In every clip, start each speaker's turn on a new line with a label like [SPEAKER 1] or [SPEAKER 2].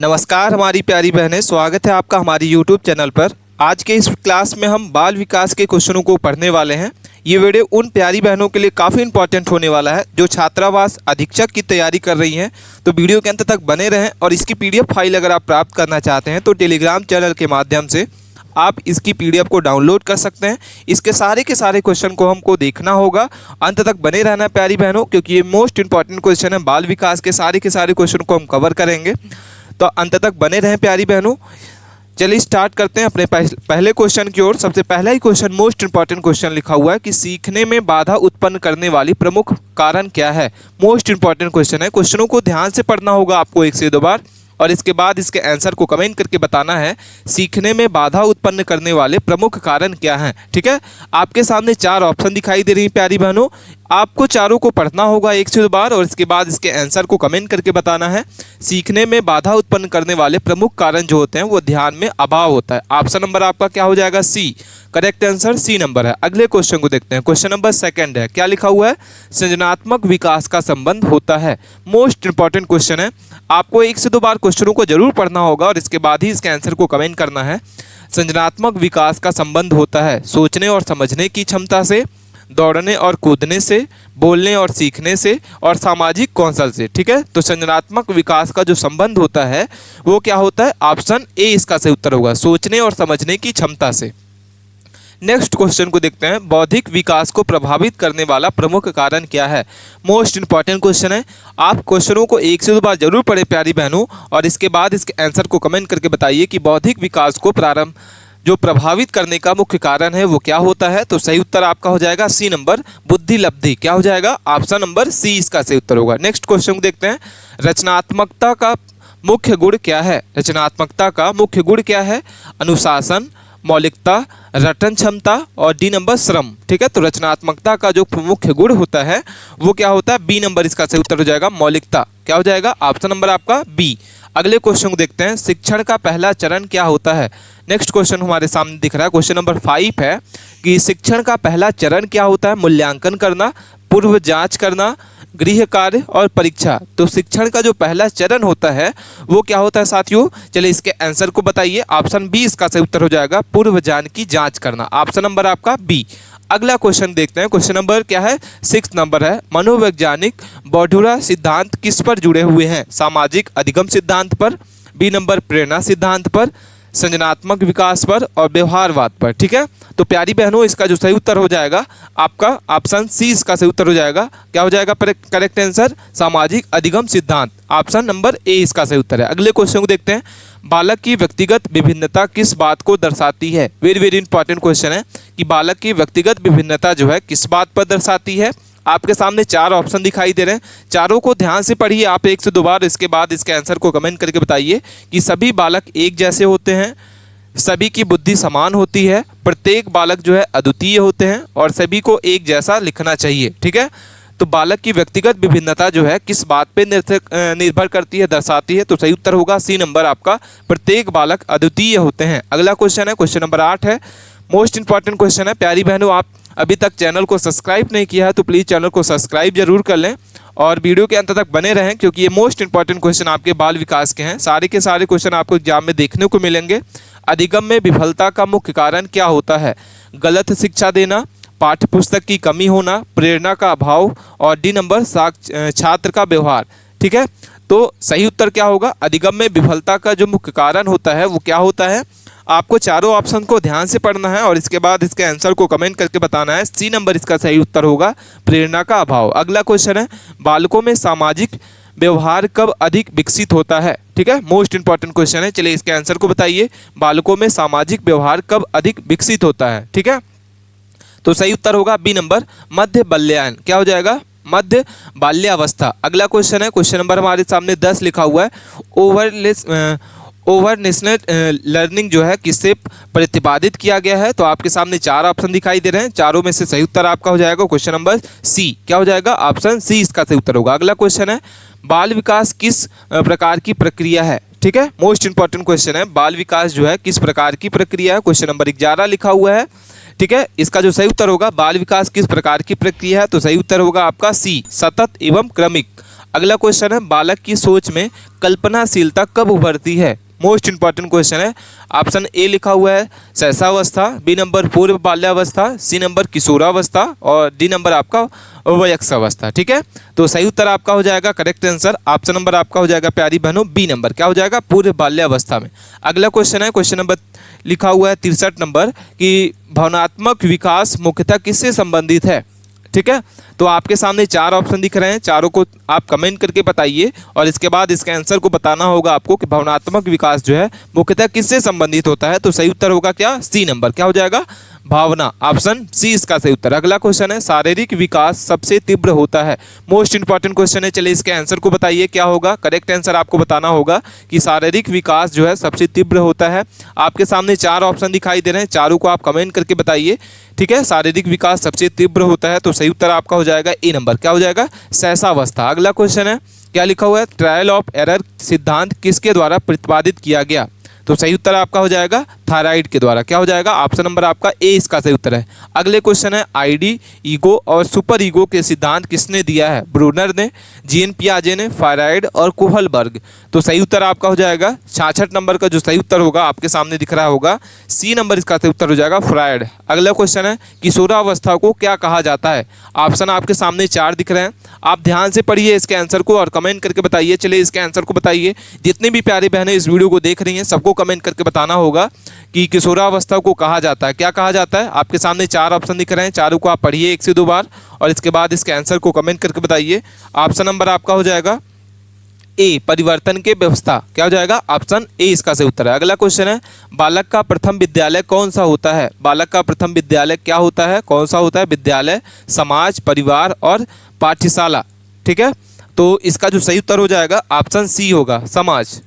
[SPEAKER 1] नमस्कार हमारी प्यारी बहनें, स्वागत है आपका हमारी यूट्यूब चैनल पर। आज के इस क्लास में हम बाल विकास के क्वेश्चनों को पढ़ने वाले हैं। ये वीडियो उन प्यारी बहनों के लिए काफ़ी इंपॉर्टेंट होने वाला है जो छात्रावास अधीक्षक की तैयारी कर रही हैं। तो वीडियो के अंत तक बने रहें और इसकी PDF फाइल अगर आप प्राप्त करना चाहते हैं तो टेलीग्राम चैनल के माध्यम से आप इसकी PDF को डाउनलोड कर सकते हैं। इसके सारे के सारे क्वेश्चन को हमको देखना होगा, अंत तक बने रहना प्यारी बहनों, क्योंकि ये मोस्ट इंपॉर्टेंट क्वेश्चन है। बाल विकास के सारे क्वेश्चन को हम कवर करेंगे, तो अंत तक बने रहें प्यारी बहनों। चलिए स्टार्ट करते हैं अपने पहले क्वेश्चन की ओर। सबसे पहला ही क्वेश्चन मोस्ट इंपॉर्टेंट क्वेश्चन लिखा हुआ है कि सीखने में बाधा उत्पन्न करने वाली प्रमुख कारण क्या है। मोस्ट इंपॉर्टेंट क्वेश्चन है। क्वेश्चनों को ध्यान से पढ़ना होगा आपको 1 से 2 बार, और इसके बाद इसके आंसर को कमेंट करके बताना है सीखने में बाधा उत्पन्न करने वाले प्रमुख कारण क्या हैं। ठीक है, आपके सामने 4 ऑप्शन दिखाई दे रही हैं प्यारी बहनों। आपको चारों को पढ़ना होगा 1 से 2 बार और इसके बाद इसके आंसर को कमेंट करके बताना है। सीखने में बाधा उत्पन्न करने वाले प्रमुख कारण जो होते हैं वो ध्यान में अभाव होता है। ऑप्शन नंबर आपका क्या हो जाएगा? सी। करेक्ट आंसर सी नंबर है। अगले क्वेश्चन को देखते हैं। क्वेश्चन नंबर 2 है। क्या लिखा हुआ है? सृजनात्मक विकास का संबंध होता है। मोस्ट इंपॉर्टेंट क्वेश्चन है। आपको 1 से 2 बार क्वेश्चनों को जरूर पढ़ना होगा और इसके बाद ही इसके आंसर को कमेंट करना है। सृजनात्मक विकास का संबंध होता है सोचने और समझने की क्षमता से, दौड़ने और कूदने से, बोलने और सीखने से, और सामाजिक कौशल से। ठीक है, तो सृजनात्मक विकास का जो संबंध होता है वो क्या होता है? ऑप्शन ए इसका सही उत्तर होगा, सोचने और समझने की क्षमता से। नेक्स्ट क्वेश्चन को देखते हैं। बौद्धिक विकास को प्रभावित करने वाला प्रमुख कारण क्या है? मोस्ट इंपॉर्टेंट क्वेश्चन है। आप क्वेश्चनों को 1 से 2 बार जरूर पढ़े प्यारी बहनों और इसके बाद इसके आंसर को कमेंट करके बताइए कि बौद्धिक विकास को जो प्रभावित करने का मुख्य कारण है वो क्या होता है। तो सही उत्तर आपका हो जाएगा सी नंबर, बुद्धि लब्धि। क्या हो जाएगा? ऑप्शन नंबर सी इसका सही उत्तर होगा। नेक्स्ट क्वेश्चन को देखते हैं। रचनात्मकता का मुख्य गुण क्या है? रचनात्मकता का मुख्य गुण क्या है? अनुशासन, मौलिकता, रटन क्षमता, और डी नंबर श्रम। ठीक है, तो रचनात्मकता का जो मुख्य गुण होता है वो क्या होता है? बी नंबर इसका सही उत्तर हो जाएगा, मौलिकता। क्या हो जाएगा? ऑप्शन नंबर आपका बी। अगले क्वेश्चन को देखते हैं। शिक्षण का पहला चरण क्या होता है? नेक्स्ट क्वेश्चन हमारे सामने दिख रहा है। क्वेश्चन नंबर 5 है कि शिक्षण का पहला चरण क्या होता है? मूल्यांकन करना, पूर्व जांच करना, गृह कार्य और परीक्षा। तो शिक्षण का जो पहला चरण होता है वो क्या होता है साथियों? चलिए इसके आंसर को बताइए। ऑप्शन बी इसका सही उत्तर हो जाएगा, पूर्व ज्ञान की जांच करना। ऑप्शन नंबर आपका बी। अगला क्वेश्चन देखते हैं। क्वेश्चन नंबर क्या है? 6 नंबर है। मनोवैज्ञानिक बौद्धुरा सिद्धांत किस पर जुड़े हुए हैं? सामाजिक अधिगम सिद्धांत पर, बी नंबर प्रेरणा सिद्धांत पर, सृजनात्मक विकास पर, और व्यवहारवाद पर। ठीक है, तो प्यारी बहनों इसका जो सही उत्तर हो जाएगा आपका ऑप्शन सी इसका सही उत्तर हो जाएगा। क्या हो जाएगा करेक्ट आंसर? सामाजिक अधिगम सिद्धांत। ऑप्शन नंबर ए इसका सही उत्तर है। अगले क्वेश्चन को देखते हैं। बालक की व्यक्तिगत विभिन्नता किस बात को दर्शाती है? वेरी वेरी इंपॉर्टेंट क्वेश्चन है कि बालक की व्यक्तिगत विभिन्नता जो है किस बात पर दर्शाती है। आपके सामने 4 ऑप्शन दिखाई दे रहे हैं। चारों को ध्यान से पढ़िए आप 1 से 2 बार, इसके बाद इसके आंसर को कमेंट करके बताइए कि सभी बालक एक जैसे होते हैं, सभी की बुद्धि समान होती है, प्रत्येक बालक जो है अद्वितीय होते हैं, और सभी को एक जैसा लिखना चाहिए। ठीक है, तो बालक की व्यक्तिगत विभिन्नता जो है किस बात पे निर्भर करती है, दर्शाती है? तो सही उत्तर होगा सी नंबर आपका, प्रत्येक बालक अद्वितीय होते हैं। अगला क्वेश्चन है, क्वेश्चन नंबर 8 है। मोस्ट इंपॉर्टेंट क्वेश्चन है प्यारी बहनों। आप अभी तक चैनल को सब्सक्राइब नहीं किया है तो प्लीज़ चैनल को सब्सक्राइब जरूर कर लें और वीडियो के अंत तक बने रहें, क्योंकि ये मोस्ट इंपॉर्टेंट क्वेश्चन आपके बाल विकास के हैं। सारे के सारे क्वेश्चन आपको एग्जाम में देखने को मिलेंगे। अधिगम में विफलता का मुख्य कारण क्या होता है? गलत शिक्षा देना, पाठ्य पुस्तक की कमी होना, प्रेरणा का अभाव, और डी नंबर छात्र का व्यवहार। ठीक है, तो सही उत्तर क्या होगा? अधिगम में विफलता का जो मुख्य कारण होता है वो क्या होता है? आपको चारों ऑप्शन को ध्यान से पढ़ना है और इसके बाद इसके आंसर को कमेंट करके बताना है। सी नंबर इसका सही उत्तर होगा, प्रेरणा का अभाव। अगला क्वेश्चन है। बालकों में सामाजिक व्यवहार कब अधिक विकसित होता है? ठीक है, मोस्ट इंपॉर्टेंट क्वेश्चन है। चलिए इसके आंसर को बताइए। बालकों में सामाजिक व्यवहार कब अधिक विकसित होता है? ठीक है, तो सही उत्तर होगा बी नंबर, मध्य बाल्यायन। क्या हो जाएगा? मध्य बाल्यावस्था। अगला क्वेश्चन है। क्वेश्चन नंबर हमारे सामने 10 लिखा हुआ है। ओवर नेशनल लर्निंग जो है किससे प्रतिपादित किया गया है? तो आपके सामने 4 ऑप्शन दिखाई दे रहे हैं। चारों में से सही उत्तर आपका हो जाएगा क्वेश्चन नंबर सी। क्या हो जाएगा? ऑप्शन सी इसका सही उत्तर होगा। अगला क्वेश्चन है। बाल विकास किस प्रकार की प्रक्रिया है? ठीक है, मोस्ट इंपॉर्टेंट क्वेश्चन है। बाल विकास जो है किस प्रकार की प्रक्रिया है? क्वेश्चन नंबर 11 लिखा हुआ है। ठीक है, इसका जो सही उत्तर होगा बाल विकास किस प्रकार की प्रक्रिया है, तो सही उत्तर होगा आपका सी, सतत एवं क्रमिक। अगला क्वेश्चन है, बालक की सोच में कल्पनाशीलता कब उभरती है? मोस्ट इंपॉर्टेंट क्वेश्चन है। ऑप्शन ए लिखा हुआ है शैशवावस्था, बी नंबर पूर्व बाल्यावस्था, सी नंबर किशोरावस्था और डी नंबर आपका वयस्कावस्था। ठीक है, तो सही उत्तर आपका हो जाएगा, करेक्ट आंसर ऑप्शन नंबर आपका हो जाएगा प्यारी बहनों बी नंबर, क्या हो जाएगा, पूर्व बाल्यावस्था में। अगला क्वेश्चन है, क्वेश्चन नंबर लिखा हुआ है 63 नंबर कि भावनात्मक विकास मुख्यतः किससे संबंधित है? ठीक है, तो आपके सामने 4 ऑप्शन दिख रहे हैं, चारों को आप कमेंट करके बताइए और इसके बाद इसके आंसर को बताना होगा आपको कि भावनात्मक विकास जो है मुख्यतः किससे संबंधित होता है। तो सही उत्तर होगा क्या, सी नंबर, क्या हो जाएगा, भावना, ऑप्शन सी इसका सही उत्तर। अगला क्वेश्चन है, शारीरिक विकास सबसे तीव्र होता है। मोस्ट इंपॉर्टेंट क्वेश्चन है, चलिए इसके आंसर को बताइए क्या होगा। करेक्ट आंसर आपको बताना होगा कि शारीरिक विकास जो है सबसे तीव्र होता है। आपके सामने 4 ऑप्शन दिखाई दे रहे हैं, चारों को आप कमेंट करके बताइए। ठीक है, शारीरिक विकास सबसे तीव्र होता है, तो सही उत्तर आपका हो जाएगा ए नंबर, क्या हो जाएगा, शैशवावस्था। अगला क्वेश्चन है, क्या लिखा हुआ है, ट्रायल ऑफ एरर सिद्धांत किसके द्वारा प्रतिपादित किया गया? तो सही उत्तर आपका हो जाएगा थायराइड के द्वारा, क्या हो जाएगा, ऑप्शन नंबर आपका ए इसका सही उत्तर है। अगले क्वेश्चन है, आईडी, ईगो और सुपर ईगो के सिद्धांत किसने दिया है? ब्रूनर ने, जीन पियाजे ने, फ्रायड और कोहलबर्ग। तो सही उत्तर आपका हो जाएगा 66 नंबर का जो सही उत्तर होगा आपके सामने दिख रहा होगा, सी नंबर इसका सही उत्तर हो जाएगा, फ्रायड। अगला क्वेश्चन है, किशोरावस्था को क्या कहा जाता है? ऑप्शन आपके सामने 4 दिख रहे हैं, आप ध्यान से पढ़िए इसके आंसर को और कमेंट करके बताइए। चलिए इसके आंसर को बताइए, जितनी भी प्यारी बहनें इस वीडियो को देख रही हैं सबको कमेंट करके बताना होगा कि किशोरावस्था को कहा जाता है, क्या कहा जाता है। आपके सामने 4 ऑप्शन दिख रहे हैं, चारों को आप पढ़िए 1 से 2 बार और इसके बाद इसके आंसर को कमेंट करके बताइए। ऑप्शन नंबर आपका हो जाएगा ए, परिवर्तन के व्यवस्था, क्या हो जाएगा, ऑप्शन ए इसका सही उत्तर है। अगला क्वेश्चन है, बालक का प्रथम विद्यालय कौन सा होता है? बालक का प्रथम विद्यालय क्या होता है, कौन सा होता है? विद्यालय, समाज, परिवार और पाठशाला। ठीक है, तो इसका जो सही उत्तर हो जाएगा ऑप्शन सी होगा, समाज।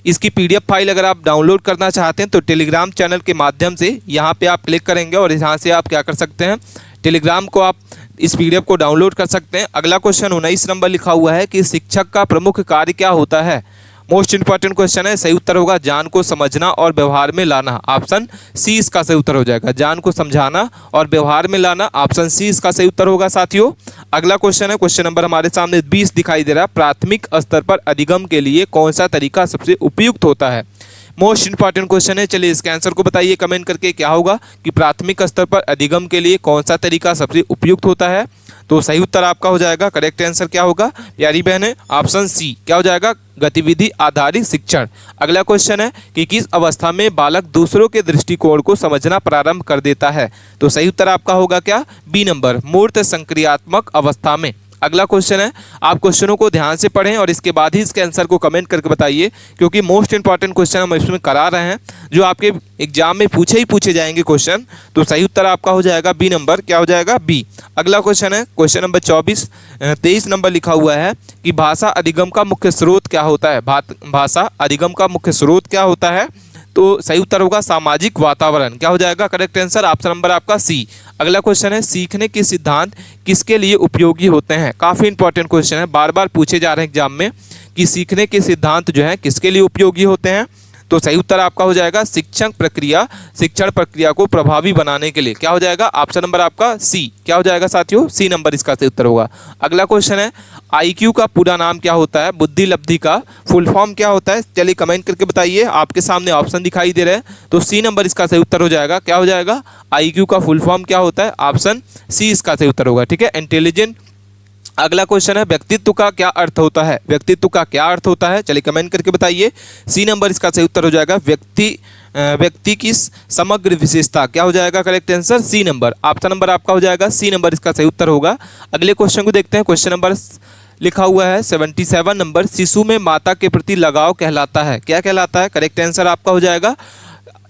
[SPEAKER 1] इसकी पीडीएफ फाइल अगर आप डाउनलोड करना चाहते हैं तो टेलीग्राम चैनल के माध्यम से यहाँ पे आप क्लिक करेंगे और यहाँ से आप क्या कर सकते हैं, टेलीग्राम को आप इस पीडीएफ को डाउनलोड कर सकते हैं। अगला क्वेश्चन 19 नंबर लिखा हुआ है कि शिक्षक का प्रमुख कार्य क्या होता है? मोस्ट इंपॉर्टेंट क्वेश्चन है, सही उत्तर होगा ज्ञान को समझना और व्यवहार में लाना, ऑप्शन सी इसका सही उत्तर हो जाएगा, ज्ञान को समझाना और व्यवहार में लाना, ऑप्शन सी इसका सही उत्तर होगा साथियों। अगला क्वेश्चन है, क्वेश्चन नंबर हमारे सामने 20 दिखाई दे रहा है, प्राथमिक स्तर पर अधिगम के लिए कौन सा तरीका सबसे उपयुक्त होता है? मोस्ट इंपॉर्टेंट क्वेश्चन है, चलिए इसके आंसर को बताइए कमेंट करके क्या होगा कि प्राथमिक स्तर पर अधिगम के लिए कौन सा तरीका सबसे उपयुक्त होता है। तो सही उत्तर आपका हो जाएगा, करेक्ट आंसर क्या होगा प्यारी बहनें, ऑप्शन सी, क्या हो जाएगा, गतिविधि आधारित शिक्षण। अगला क्वेश्चन है कि किस अवस्था में बालक दूसरों के दृष्टिकोण को समझना प्रारंभ कर देता है? तो सही उत्तर आपका होगा क्या, बी नंबर, मूर्त संक्रियात्मक अवस्था में। अगला क्वेश्चन है, आप क्वेश्चनों को ध्यान से पढ़ें और इसके बाद ही इसके आंसर को कमेंट करके बताइए, क्योंकि मोस्ट इंपॉर्टेंट क्वेश्चन हम इसमें करा रहे हैं जो आपके एग्जाम में पूछे जाएंगे क्वेश्चन। तो सही उत्तर आपका हो जाएगा बी नंबर, क्या हो जाएगा, बी। अगला क्वेश्चन है, क्वेश्चन नंबर 23 नंबर लिखा हुआ है कि भाषा अधिगम का मुख्य स्रोत क्या होता है? भाषा अधिगम का मुख्य स्रोत क्या होता है? तो सही उत्तर होगा सामाजिक वातावरण, क्या हो जाएगा, करेक्ट आंसर ऑप्शन नंबर आपका सी। अगला क्वेश्चन है, सीखने के सिद्धांत किसके लिए उपयोगी होते हैं? काफ़ी इंपॉर्टेंट क्वेश्चन है, बार बार पूछे जा रहे हैं एग्जाम में कि सीखने के सिद्धांत जो है किसके लिए उपयोगी होते हैं। तो सही उत्तर आपका हो जाएगा शिक्षण प्रक्रिया को प्रभावी बनाने के लिए, क्या हो जाएगा, ऑप्शन नंबर आपका सी, क्या हो जाएगा साथियों, सी नंबर इसका सही उत्तर होगा। अगला क्वेश्चन है, आईक्यू का पूरा नाम क्या होता है? बुद्धि लब्धि का फुल फॉर्म क्या होता है? चलिए कमेंट करके बताइए, आपके सामने ऑप्शन दिखाई दे रहे हैं, तो सी नंबर इसका सही उत्तर हो जाएगा, क्या हो जाएगा, आईक्यू का फुल फॉर्म क्या होता है? ऑप्शन सी इसका सही उत्तर होगा। ठीक है, इंटेलिजेंट। अगला क्वेश्चन है, व्यक्तित्व का क्या अर्थ होता है? व्यक्तित्व का क्या अर्थ होता है? चलिए कमेंट करके बताइए, सी नंबर इसका सही उत्तर हो जाएगा, व्यक्ति की समग्र विशेषता, क्या हो जाएगा, correct answer C number, option number आपका हो जाएगा सी नंबर इसका सही उत्तर होगा। अगले क्वेश्चन को देखते हैं, क्वेश्चन नंबर लिखा हुआ है 77 नंबर, शिशु में माता के प्रति लगाव कहलाता है, क्या कहलाता है? करेक्ट आंसर आपका हो जाएगा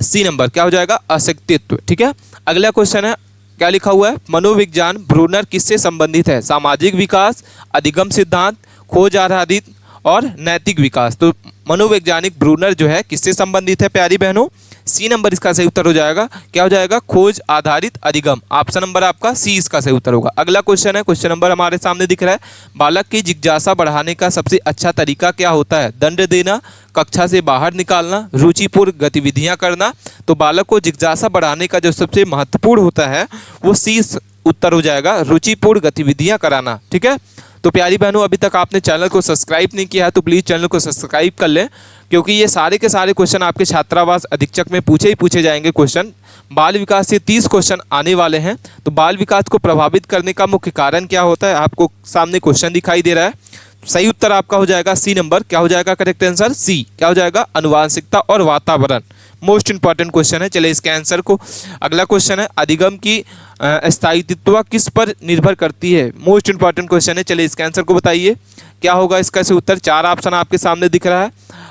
[SPEAKER 1] सी नंबर, क्या हो जाएगा, अस्तित्व। ठीक है, अगला क्वेश्चन है, क्या लिखा हुआ है, मनोविज्ञान ब्रूनर किससे संबंधित है? सामाजिक विकास, अधिगम सिद्धांत, खोज आधारित और नैतिक विकास। तो मनोवैज्ञानिक ब्रूनर जो है किससे संबंधित है प्यारी बहनों? सी नंबर इसका सही उत्तर हो जाएगा, क्या हो जाएगा, खोज आधारित अधिगम, ऑप्शन नंबर आपका सी इसका सही उत्तर होगा। अगला क्वेश्चन है, क्वेश्चन नंबर हमारे सामने दिख रहा है, बालक की जिज्ञासा बढ़ाने का सबसे अच्छा तरीका क्या होता है? दंड देना, कक्षा से बाहर निकालना, रुचिपूर्ण गतिविधियां करना। तो बालक को जिज्ञासा बढ़ाने का जो सबसे महत्वपूर्ण होता है वो सी उत्तर हो जाएगा, रुचिपूर्ण गतिविधियां कराना। ठीक है, तो प्यारी बहनों, अभी तक आपने चैनल को सब्सक्राइब नहीं किया है तो प्लीज़ चैनल को सब्सक्राइब कर लें, क्योंकि ये सारे के सारे क्वेश्चन आपके छात्रावास अधीक्षक में पूछे जाएंगे क्वेश्चन। बाल विकास से 30 क्वेश्चन आने वाले हैं। तो बाल विकास को प्रभावित करने का मुख्य कारण क्या होता है, आपको सामने क्वेश्चन दिखाई दे रहा है। सही उत्तर आपका हो जाएगा सी नंबर। क्या हो जाएगा करेक्ट आंसर? सी। क्या हो जाएगा? अनुवांशिकता और वातावरण। मोस्ट इंपॉर्टेंट क्वेश्चन है। चलिए इसके आंसर को, अगला क्वेश्चन है, अधिगम की स्थायित्व किस पर निर्भर करती है? मोस्ट इंपॉर्टेंट क्वेश्चन है। चलिए इसके आंसर को बताइए, क्या होगा इसका से उत्तर? 4 ऑप्शन आपके सामने दिख रहा है,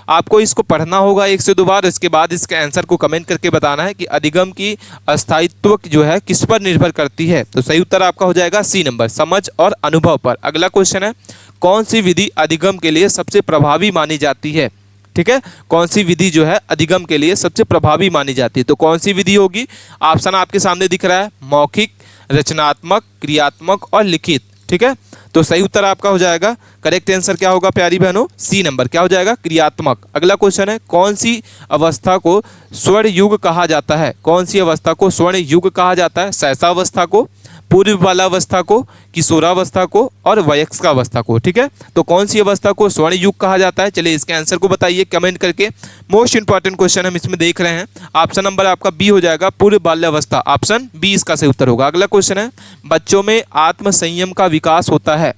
[SPEAKER 1] आपको इसको पढ़ना होगा 1 से 2 बार। इसके बाद इसके आंसर को कमेंट करके बताना है कि अधिगम की स्थायित्व जो है किस पर निर्भर करती है। तो सही उत्तर आपका हो जाएगा सी नंबर, समझ और अनुभव पर। अगला क्वेश्चन है, कौन सी विधि अधिगम के लिए सबसे प्रभावी मानी जाती है? ठीक है, कौन सी विधि जो है अधिगम के लिए सबसे प्रभावी मानी जाती है? तो कौन सी विधि होगी? ऑप्शन आपके सामने दिख रहा है, मौखिक, रचनात्मक, क्रियात्मक और लिखित। ठीक है, तो सही उत्तर आपका हो जाएगा, करेक्ट आंसर क्या होगा प्यारी बहनों? C number. क्या हो जाएगा? क्रियात्मक। अगला क्वेश्चन है, कौन सी अवस्था को स्वर्ण युग कहा जाता है? कौन सी अवस्था को स्वर्ण युग कहा जाता है? शैशवावस्था को, पूर्व बालावस्था को, किशोरावस्था को और वयस्कावस्था को। ठीक है, तो कौन सी अवस्था को स्वर्ण युग कहा जाता है? चलिए इसके आंसर को बताइए कमेंट करके। मोस्ट इंपॉर्टेंट क्वेश्चन हम इसमें देख रहे हैं। ऑप्शन नंबर आपका बी हो जाएगा, पूर्व बाल्यावस्था। ऑप्शन बी इसका सही उत्तर होगा। अगला क्वेश्चन है, बच्चों में आत्म संयम का विकास होता है।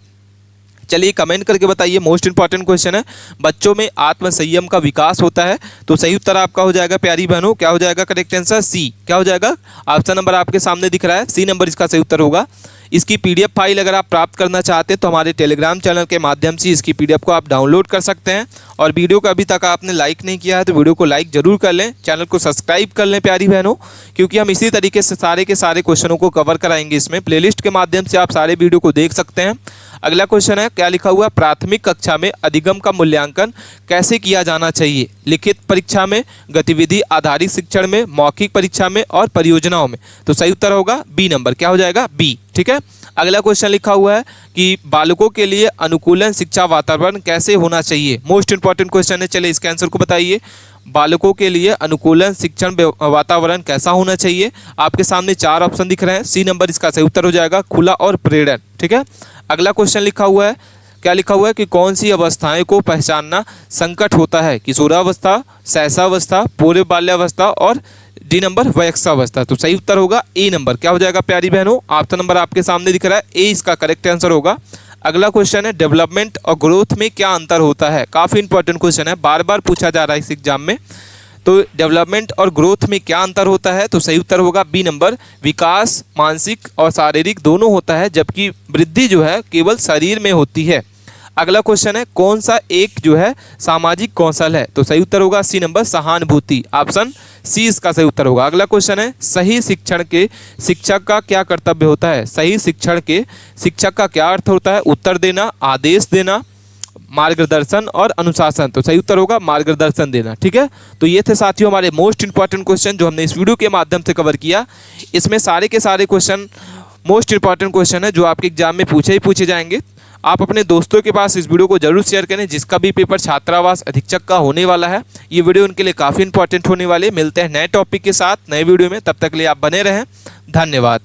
[SPEAKER 1] चलिए कमेंट करके बताइए, मोस्ट इंपॉर्टेंट क्वेश्चन है, बच्चों में आत्म संयम का विकास होता है। तो सही उत्तर आपका हो जाएगा प्यारी बहनों, क्या हो जाएगा करेक्ट आंसर? सी। क्या हो जाएगा? ऑप्शन नंबर आपके सामने दिख रहा है, सी नंबर इसका सही उत्तर होगा। इसकी पीडीएफ फाइल अगर आप प्राप्त करना चाहते हैं तो हमारे टेलीग्राम चैनल के माध्यम से इसकी पीडीएफ को आप डाउनलोड कर सकते हैं। और वीडियो को अभी तक आपने लाइक नहीं किया है तो वीडियो को लाइक जरूर कर लें, चैनल को सब्सक्राइब कर लें प्यारी बहनों, क्योंकि हम इसी तरीके से सारे के सारे क्वेश्चनों को कवर कराएंगे। इसमें प्लेलिस्ट के माध्यम से आप सारे वीडियो को देख सकते हैं। अगला क्वेश्चन है, क्या लिखा हुआ है, प्राथमिक कक्षा में अधिगम का मूल्यांकन कैसे किया जाना चाहिए? लिखित परीक्षा में, गतिविधि आधारित शिक्षण में, मौखिक परीक्षा में और परियोजनाओं में। तो सही उत्तर होगा बी नंबर। क्या हो जाएगा? बी। ठीक है, अगला क्वेश्चन लिखा हुआ है कि बालकों के लिए अनुकूलन शिक्षा वातावरण कैसे होना चाहिए? मोस्ट इंपॉर्टेंट क्वेश्चन है। चलिए इसके आंसर को बताइए, बालकों के लिए अनुकूलन शिक्षण वातावरण कैसा होना चाहिए? आपके सामने 4 ऑप्शन दिख रहे हैं, सी नंबर इसका सही उत्तर हो जाएगा, खुला और प्रेरण। ठीक है, अगला क्वेश्चन लिखा हुआ है, क्या लिखा हुआ है कि कौन सी अवस्थाएं को पहचानना संकट होता है? किशोरावस्था, शैशवावस्था, पूर्व बाल्यावस्था और डी नंबर वयस्कावस्था। तो सही उत्तर होगा ए नंबर। क्या हो जाएगा प्यारी बहनों? ऑप्शन नंबर आपके सामने दिख रहा है, ए इसका करेक्ट आंसर होगा। अगला क्वेश्चन है, डेवलपमेंट और ग्रोथ में क्या अंतर होता है? काफ़ी इंपॉर्टेंट क्वेश्चन है, बार बार पूछा जा रहा है इस एग्जाम में। तो डेवलपमेंट और ग्रोथ में क्या अंतर होता है? तो सही उत्तर होगा बी नंबर, विकास मानसिक और शारीरिक दोनों होता है, जबकि वृद्धि जो है केवल शरीर में होती है। अगला क्वेश्चन है, कौन सा एक जो है सामाजिक कौशल है? तो सही उत्तर होगा सी नंबर, सहानुभूति। ऑप्शन सी इसका सही उत्तर होगा। अगला क्वेश्चन है, सही शिक्षण के शिक्षक का क्या कर्तव्य होता है? सही शिक्षण के शिक्षक का क्या अर्थ होता है? उत्तर देना, आदेश देना, मार्गदर्शन और अनुशासन। तो सही उत्तर होगा मार्गदर्शन देना। ठीक है, तो ये थे साथियों हमारे मोस्ट इंपॉर्टेंट क्वेश्चन जो हमने इस वीडियो के माध्यम से कवर किया। इसमें सारे के सारे क्वेश्चन मोस्ट इंपॉर्टेंट क्वेश्चन है जो आपके एग्जाम में पूछे जाएंगे। आप अपने दोस्तों के पास इस वीडियो को जरूर शेयर करें जिसका भी पेपर छात्रावास अधीक्षक का होने वाला है। ये वीडियो उनके लिए काफ़ी इंपॉर्टेंट होने वाले। मिलते हैं नए टॉपिक के साथ नए वीडियो में, तब तक के लिए आप बने रहें। धन्यवाद।